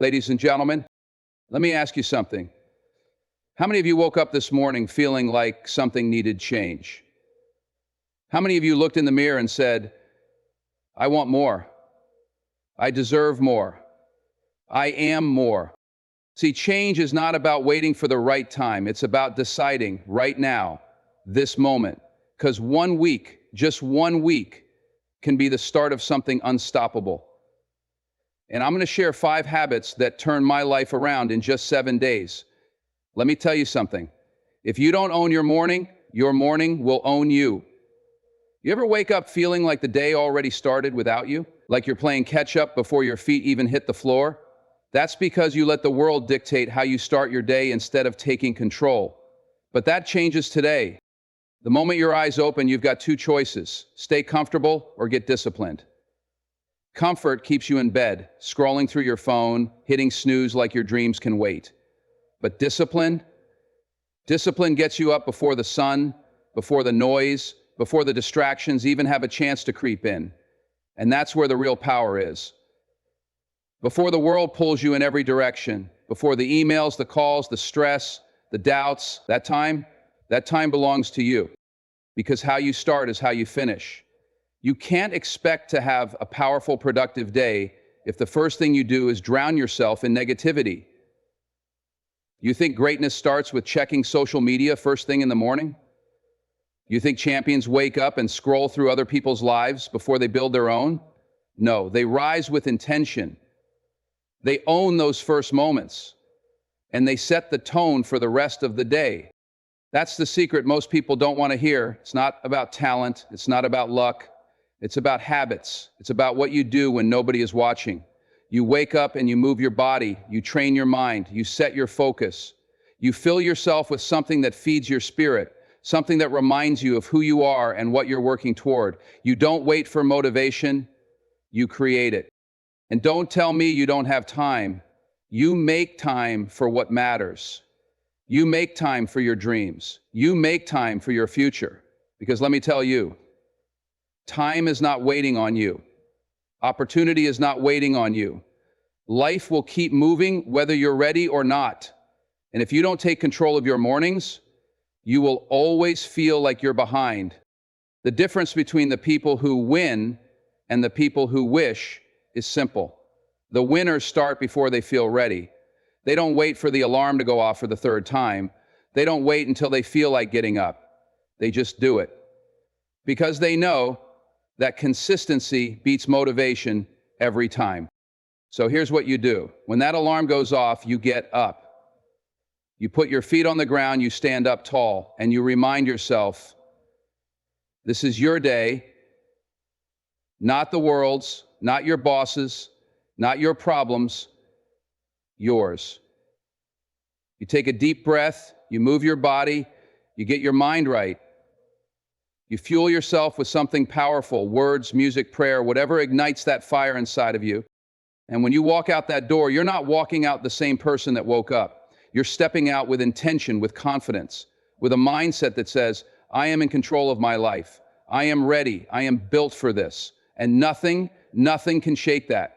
Ladies and gentlemen, let me ask you something. How many of you woke up this morning feeling like something needed change? How many of you looked in the mirror and said, I want more. I deserve more. I am more. See, change is not about waiting for the right time. It's about deciding right now, this moment. Because 1 week, just 1 week, can be the start of something unstoppable. And I'm going to share 5 habits that turned my life around in just 7 days. Let me tell you something. If you don't own your morning will own you. You ever wake up feeling like the day already started without you? Like you're playing catch up before your feet even hit the floor? That's because you let the world dictate how you start your day instead of taking control. But that changes today. The moment your eyes open, you've got 2 choices: stay comfortable or get disciplined. Comfort keeps you in bed, scrolling through your phone, hitting snooze like your dreams can wait. But discipline gets you up before the sun, before the noise, before the distractions even have a chance to creep in. And that's where the real power is. Before the world pulls you in every direction, before the emails, the calls, the stress, the doubts, that time belongs to you. Because how you start is how you finish. You can't expect to have a powerful, productive day if the first thing you do is drown yourself in negativity. You think greatness starts with checking social media first thing in the morning? You think champions wake up and scroll through other people's lives before they build their own? No, they rise with intention. They own those first moments, and they set the tone for the rest of the day. That's the secret most people don't want to hear. It's not about talent. It's not about luck. It's about habits. It's about what you do when nobody is watching. You wake up and you move your body. You train your mind. You set your focus. You fill yourself with something that feeds your spirit, something that reminds you of who you are and what you're working toward. You don't wait for motivation. You create it. And don't tell me you don't have time. You make time for what matters. You make time for your dreams. You make time for your future. Because let me tell you, time is not waiting on you. Opportunity is not waiting on you. Life will keep moving whether you're ready or not. And if you don't take control of your mornings, you will always feel like you're behind. The difference between the people who win and the people who wish is simple. The winners start before they feel ready. They don't wait for the alarm to go off for the 3rd time. They don't wait until they feel like getting up. They just do it. Because they know that consistency beats motivation every time. So here's what you do. When that alarm goes off, you get up. You put your feet on the ground, you stand up tall, and you remind yourself, this is your day, not the world's, not your boss's, not your problems, yours. You take a deep breath, you move your body, you get your mind right. You fuel yourself with something powerful, words, music, prayer, whatever ignites that fire inside of you. And when you walk out that door, you're not walking out the same person that woke up. You're stepping out with intention, with confidence, with a mindset that says, I am in control of my life. I am ready. I am built for this. And nothing can shake that.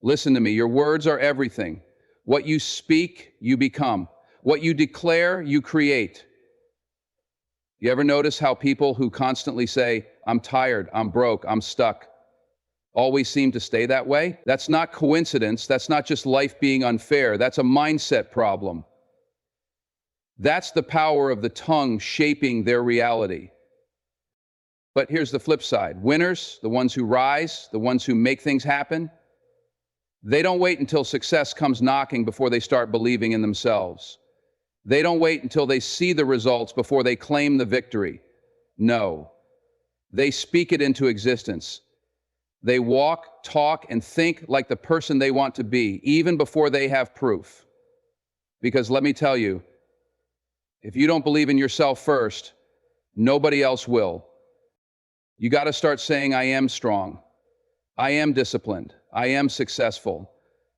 Listen to me. Your words are everything. What you speak, you become. What you declare, you create. You ever notice how people who constantly say, I'm tired, I'm broke, I'm stuck, always seem to stay that way? That's not coincidence. That's not just life being unfair. That's a mindset problem. That's the power of the tongue shaping their reality. But here's the flip side. Winners, the ones who rise, the ones who make things happen, they don't wait until success comes knocking before they start believing in themselves. They don't wait until they see the results before they claim the victory. No, they speak it into existence. They walk, talk, and think like the person they want to be, even before they have proof. Because let me tell you, if you don't believe in yourself first, nobody else will. You got to start saying, I am strong. I am disciplined. I am successful.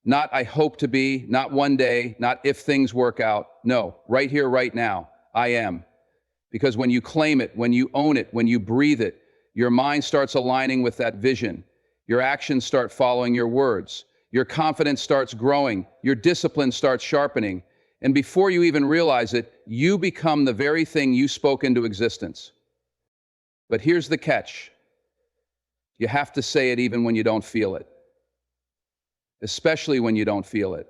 Not I hope to be, not one day, not if things work out. No, right here, right now, I am. Because when you claim it, when you own it, when you breathe it, your mind starts aligning with that vision. Your actions start following your words. Your confidence starts growing. Your discipline starts sharpening. And before you even realize it, you become the very thing you spoke into existence. But here's the catch. You have to say it even when you don't feel it. Especially when you don't feel it.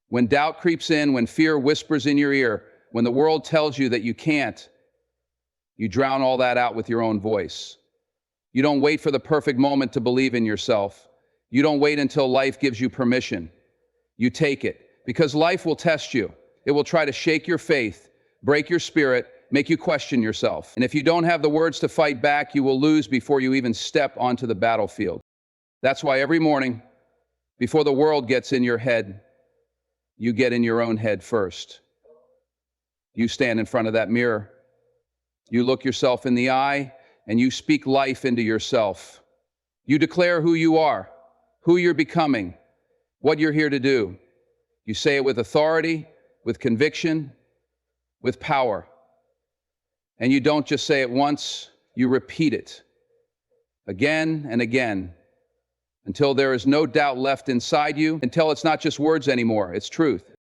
When doubt creeps in, when fear whispers in your ear, when the world tells you that you can't, you drown all that out with your own voice. You don't wait for the perfect moment to believe in yourself. You don't wait until life gives you permission. You take it, because life will test you. It will try to shake your faith, break your spirit, make you question yourself. And if you don't have the words to fight back, you will lose before you even step onto the battlefield. That's why every morning, before the world gets in your head, you get in your own head first. You stand in front of that mirror. You look yourself in the eye, and you speak life into yourself. You declare who you are, who you're becoming, what you're here to do. You say it with authority, with conviction, with power. And you don't just say it once, you repeat it again and again until there is no doubt left inside you, until it's not just words anymore, it's truth.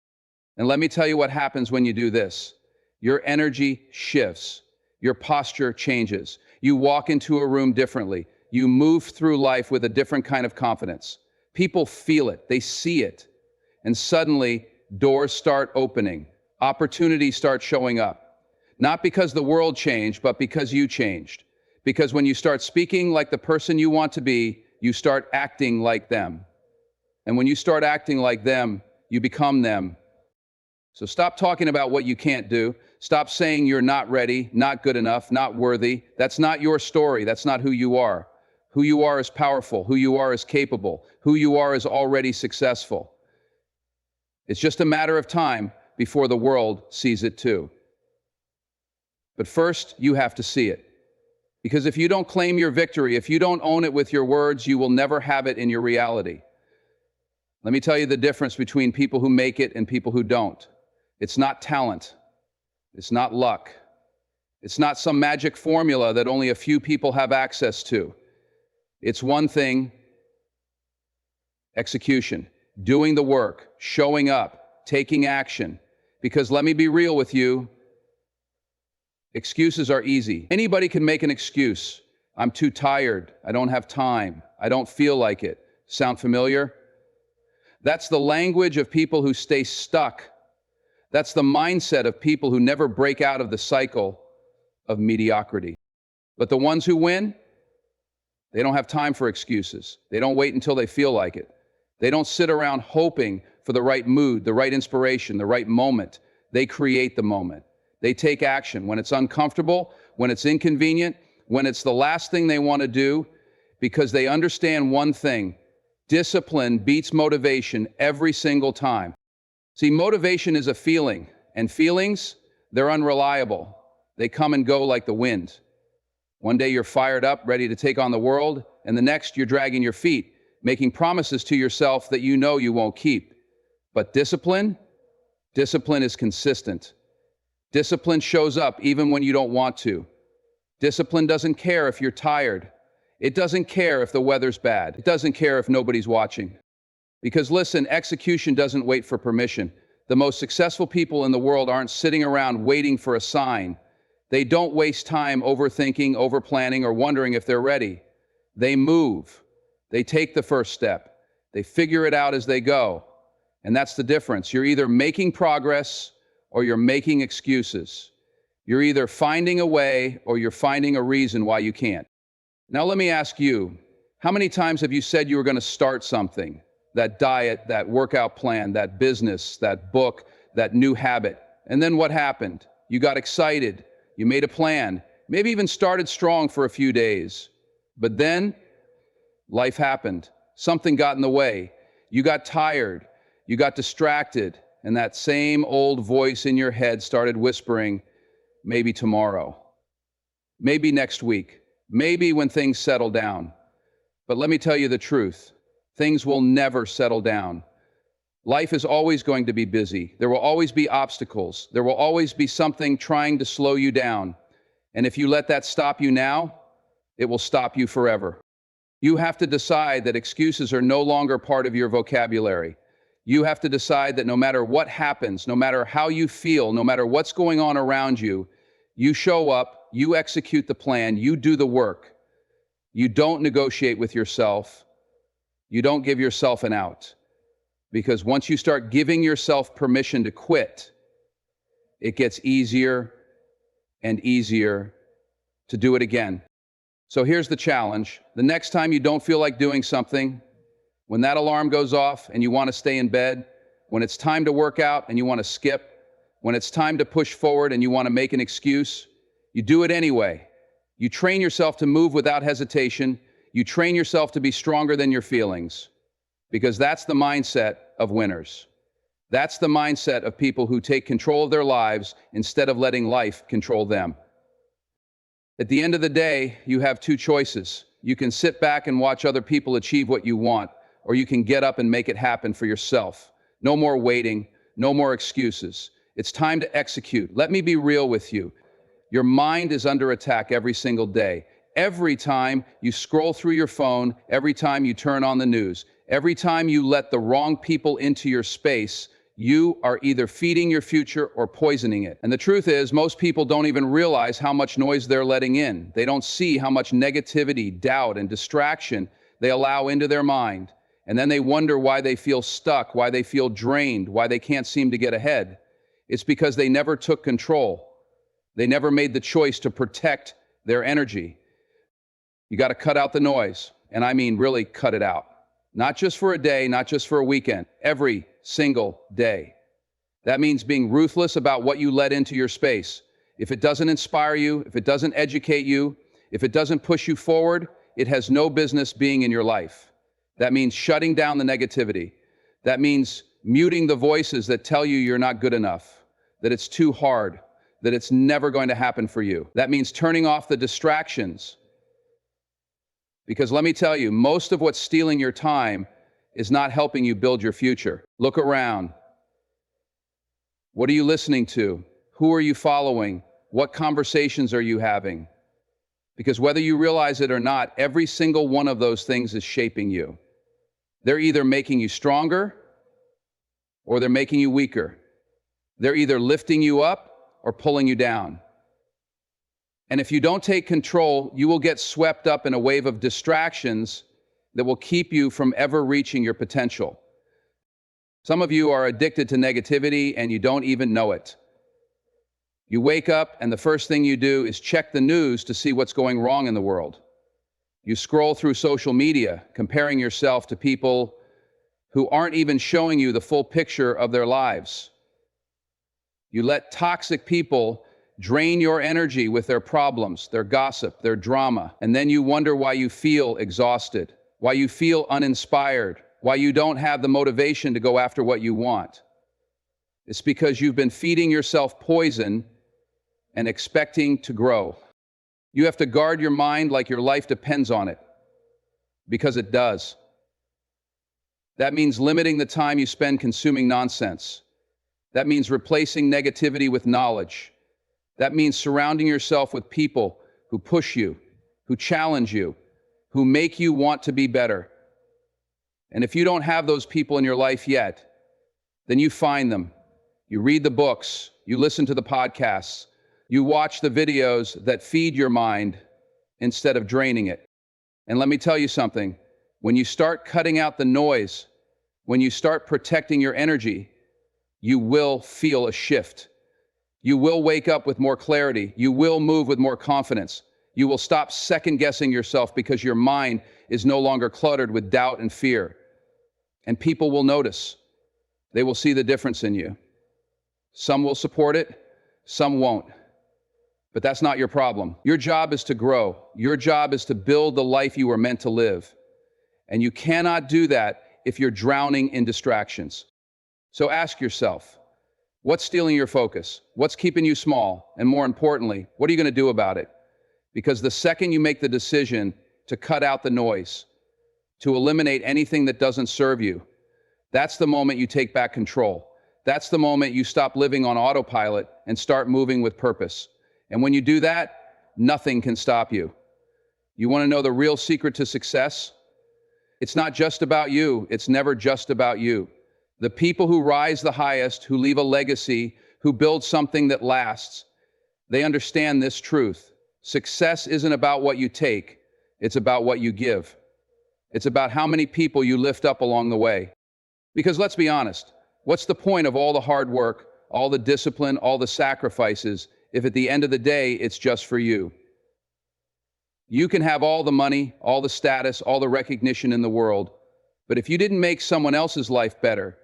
And let me tell you what happens when you do this. Your energy shifts. Your posture changes. You walk into a room differently. You move through life with a different kind of confidence. People feel it. They see it. And suddenly, doors start opening. Opportunities start showing up. Not because the world changed, but because you changed. Because when you start speaking like the person you want to be, you start acting like them. And when you start acting like them, you become them. So stop talking about what you can't do. Stop saying you're not ready, not good enough, not worthy. That's not your story. That's not who you are. Who you are is powerful. Who you are is capable. Who you are is already successful. It's just a matter of time before the world sees it too. But first, you have to see it. Because if you don't claim your victory, if you don't own it with your words, you will never have it in your reality. Let me tell you the difference between people who make it and people who don't. It's not talent. It's not luck. It's not some magic formula that only a few people have access to. It's one thing: execution, doing the work, showing up, taking action. Because let me be real with you, excuses are easy. Anybody can make an excuse. I'm too tired. I don't have time. I don't feel like it. Sound familiar? That's the language of people who stay stuck. That's the mindset of people who never break out of the cycle of mediocrity. But the ones who win, they don't have time for excuses. They don't wait until they feel like it. They don't sit around hoping for the right mood, the right inspiration, the right moment. They create the moment. They take action when it's uncomfortable, when it's inconvenient, when it's the last thing they want to do, because they understand one thing: discipline beats motivation every single time. See, motivation is a feeling, and feelings, they're unreliable. They come and go like the wind. One day you're fired up, ready to take on the world, and the next you're dragging your feet, making promises to yourself that you know you won't keep. But discipline is consistent. Discipline shows up even when you don't want to. Discipline doesn't care if you're tired. It doesn't care if the weather's bad. It doesn't care if nobody's watching. Because listen, execution doesn't wait for permission. The most successful people in the world aren't sitting around waiting for a sign. They don't waste time overthinking, overplanning, or wondering if they're ready. They move. They take the first step. They figure it out as they go. And that's the difference. You're either making progress or you're making excuses. You're either finding a way or you're finding a reason why you can't. Now let me ask you, how many times have you said you were going to start something? That diet, that workout plan, that business, that book, that new habit. And then what happened? You got excited. You made a plan. Maybe even started strong for a few days. But then life happened. Something got in the way. You got tired. You got distracted. And that same old voice in your head started whispering, maybe tomorrow. Maybe next week. Maybe when things settle down. But let me tell you the truth. Things will never settle down. Life is always going to be busy. There will always be obstacles. There will always be something trying to slow you down. And if you let that stop you now, it will stop you forever. You have to decide that excuses are no longer part of your vocabulary. You have to decide that no matter what happens, no matter how you feel, no matter what's going on around you, you show up, you execute the plan, you do the work. You don't negotiate with yourself. You don't give yourself an out. Because once you start giving yourself permission to quit, it gets easier and easier to do it again. So here's the challenge. The next time you don't feel like doing something, when that alarm goes off and you want to stay in bed, when it's time to work out and you want to skip, when it's time to push forward and you want to make an excuse, you do it anyway. You train yourself to move without hesitation. You train yourself to be stronger than your feelings, because that's the mindset of winners. That's the mindset of people who take control of their lives instead of letting life control them. At the end of the day, you have two choices. You can sit back and watch other people achieve what you want, or you can get up and make it happen for yourself. No more waiting, no more excuses. It's time to execute. Let me be real with you. Your mind is under attack every single day. Every time you scroll through your phone, every time you turn on the news, every time you let the wrong people into your space, you are either feeding your future or poisoning it. And the truth is, most people don't even realize how much noise they're letting in. They don't see how much negativity, doubt, and distraction they allow into their mind. And then they wonder why they feel stuck, why they feel drained, why they can't seem to get ahead. It's because they never took control. They never made the choice to protect their energy. You got to cut out the noise. And I mean really cut it out. Not just for a day, not just for a weekend, every single day. That means being ruthless about what you let into your space. If it doesn't inspire you, if it doesn't educate you, if it doesn't push you forward, it has no business being in your life. That means shutting down the negativity. That means muting the voices that tell you you're not good enough, that it's too hard, that it's never going to happen for you. That means turning off the distractions. Because let me tell you, most of what's stealing your time is not helping you build your future. Look around. What are you listening to? Who are you following? What conversations are you having? Because whether you realize it or not, every single one of those things is shaping you. They're either making you stronger or they're making you weaker. They're either lifting you up or pulling you down. And if you don't take control, you will get swept up in a wave of distractions that will keep you from ever reaching your potential. Some of you are addicted to negativity and you don't even know it. You wake up and the first thing you do is check the news to see what's going wrong in the world. You scroll through social media, comparing yourself to people who aren't even showing you the full picture of their lives. You let toxic people drain your energy with their problems, their gossip, their drama, and then you wonder why you feel exhausted, why you feel uninspired, why you don't have the motivation to go after what you want. It's because you've been feeding yourself poison and expecting to grow. You have to guard your mind like your life depends on it, because it does. That means limiting the time you spend consuming nonsense. That means replacing negativity with knowledge. That means surrounding yourself with people who push you, who challenge you, who make you want to be better. And if you don't have those people in your life yet, then you find them. You read the books, you listen to the podcasts, you watch the videos that feed your mind instead of draining it. And let me tell you something, when you start cutting out the noise, when you start protecting your energy, you will feel a shift. You will wake up with more clarity. You will move with more confidence. You will stop second-guessing yourself because your mind is no longer cluttered with doubt and fear. And people will notice. They will see the difference in you. Some will support it, some won't. But that's not your problem. Your job is to grow. Your job is to build the life you were meant to live. And you cannot do that if you're drowning in distractions. So ask yourself, what's stealing your focus? What's keeping you small? And more importantly, what are you going to do about it? Because the second you make the decision to cut out the noise, to eliminate anything that doesn't serve you, that's the moment you take back control. That's the moment you stop living on autopilot and start moving with purpose. And when you do that, nothing can stop you. You want to know the real secret to success? It's not just about you. It's never just about you. The people who rise the highest, who leave a legacy, who build something that lasts, they understand this truth. Success isn't about what you take. It's about what you give. It's about how many people you lift up along the way. Because let's be honest, what's the point of all the hard work, all the discipline, all the sacrifices, if at the end of the day, it's just for you? You can have all the money, all the status, all the recognition in the world, but if you didn't make someone else's life better,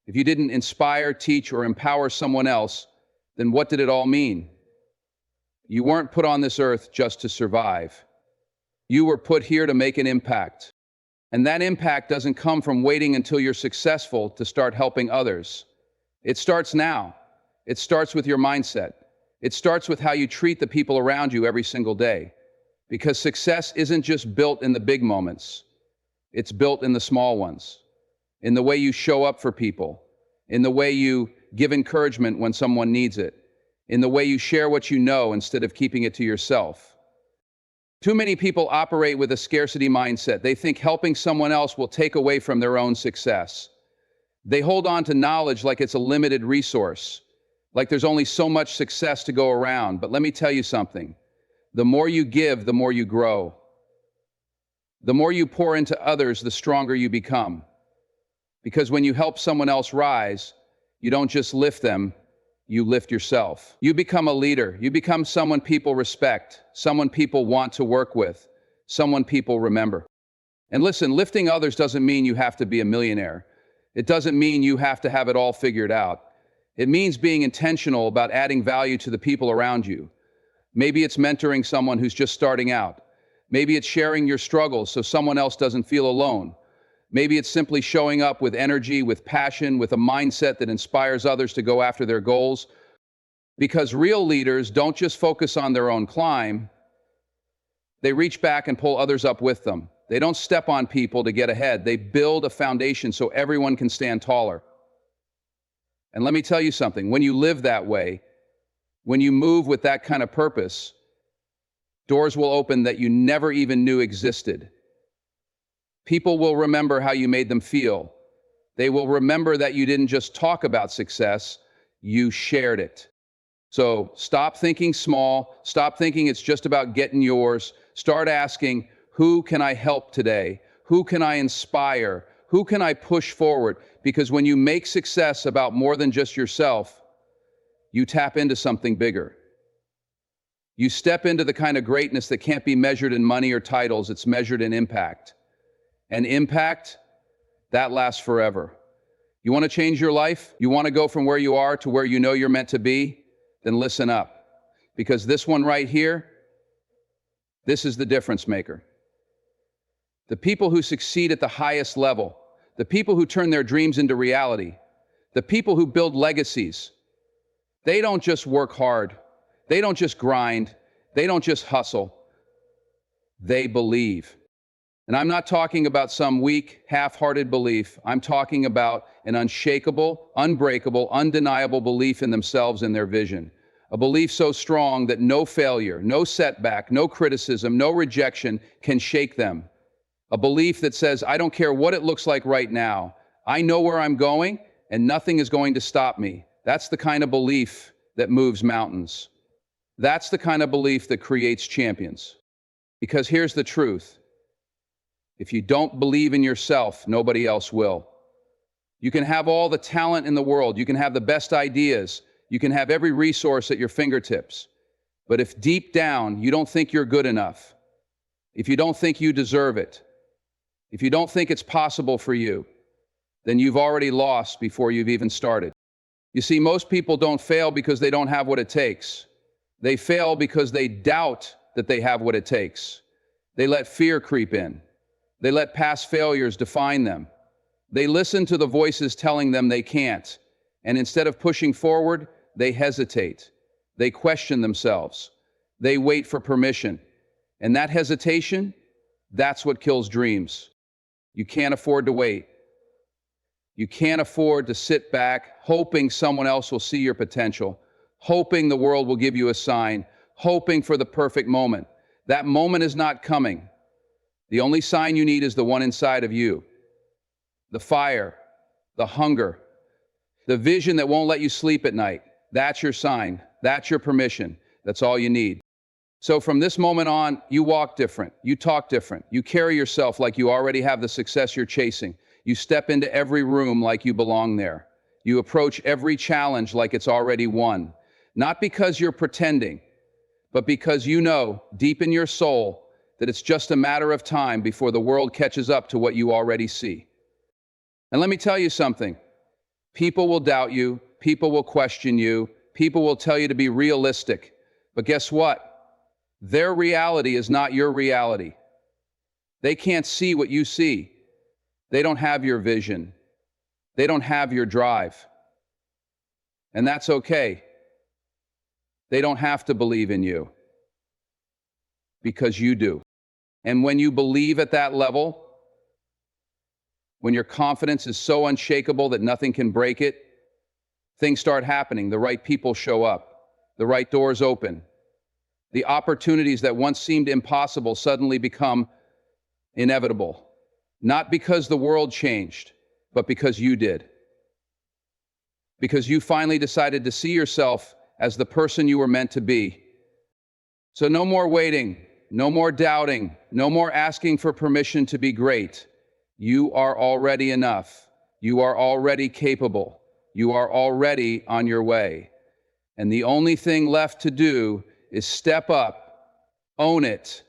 if you didn't inspire, teach, or empower someone else, then what did it all mean? You weren't put on this earth just to survive. You were put here to make an impact. And that impact doesn't come from waiting until you're successful to start helping others. It starts now. It starts with your mindset. It starts with how you treat the people around you every single day. Because success isn't just built in the big moments. It's built in the small ones. In the way you show up for people. In the way you give encouragement when someone needs it. In the way you share what you know instead of keeping it to yourself. Too many people operate with a scarcity mindset. They think helping someone else will take away from their own success. They hold on to knowledge like it's a limited resource, like there's only so much success to go around. But let me tell you something. The more you give, the more you grow. The more you pour into others, the stronger you become. Because when you help someone else rise, you don't just lift them, you lift yourself. You become a leader. You become someone people respect, someone people want to work with, someone people remember. And listen, lifting others doesn't mean you have to be a millionaire. It doesn't mean you have to have it all figured out. It means being intentional about adding value to the people around you. Maybe it's mentoring someone who's just starting out. Maybe it's sharing your struggles so someone else doesn't feel alone. Maybe it's simply showing up with energy, with passion, with a mindset that inspires others to go after their goals. Because real leaders don't just focus on their own climb, they reach back and pull others up with them. They don't step on people to get ahead. They build a foundation so everyone can stand taller. And let me tell you something, when you live that way, when you move with that kind of purpose, doors will open that you never even knew existed. People will remember how you made them feel. They will remember that you didn't just talk about success, you shared it. So stop thinking small. Stop thinking it's just about getting yours. Start asking, who can I help today? Who can I inspire? Who can I push forward? Because when you make success about more than just yourself, you tap into something bigger. You step into the kind of greatness that can't be measured in money or titles. It's measured in impact. And impact, that lasts forever. You want to change your life? You want to go from where you are to where you know you're meant to be? Then listen up. Because this one right here, this is the difference maker. The people who succeed at the highest level, the people who turn their dreams into reality, the people who build legacies, they don't just work hard. They don't just grind. They don't just hustle. They believe. And I'm not talking about some weak, half-hearted belief. I'm talking about an unshakable, unbreakable, undeniable belief in themselves and their vision. A belief so strong that no failure, no setback, no criticism, no rejection can shake them. A belief that says, I don't care what it looks like right now. I know where I'm going, and nothing is going to stop me. That's the kind of belief that moves mountains. That's the kind of belief that creates champions. Because here's the truth. If you don't believe in yourself, nobody else will. You can have all the talent in the world. You can have the best ideas. You can have every resource at your fingertips. But if deep down you don't think you're good enough, if you don't think you deserve it, if you don't think it's possible for you, then you've already lost before you've even started. You see, most people don't fail because they don't have what it takes. They fail because they doubt that they have what it takes. They let fear creep in. They let past failures define them. They listen to the voices telling them they can't. And instead of pushing forward, they hesitate. They question themselves. They wait for permission. And that hesitation, that's what kills dreams. You can't afford to wait. You can't afford to sit back hoping someone else will see your potential, hoping the world will give you a sign, hoping for the perfect moment. That moment is not coming. The only sign you need is the one inside of you. The fire, the hunger, the vision that won't let you sleep at night. That's your sign. That's your permission. That's all you need. So from this moment on, you walk different. You talk different. You carry yourself like you already have the success you're chasing. You step into every room like you belong there. You approach every challenge like it's already won. Not because you're pretending, but because you know, deep in your soul, that it's just a matter of time before the world catches up to what you already see. And let me tell you something. People will doubt you. People will question you. People will tell you to be realistic. But guess what? Their reality is not your reality. They can't see what you see. They don't have your vision. They don't have your drive. And that's okay. They don't have to believe in you because you do. And when you believe at that level, when your confidence is so unshakable that nothing can break it, things start happening. The right people show up. The right doors open. The opportunities that once seemed impossible suddenly become inevitable. Not because the world changed, but because you did. Because you finally decided to see yourself as the person you were meant to be. So no more waiting, no more doubting, no more asking for permission to be great. You are already enough. You are already capable. You are already on your way. And the only thing left to do is step up, own it,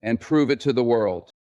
and prove it to the world.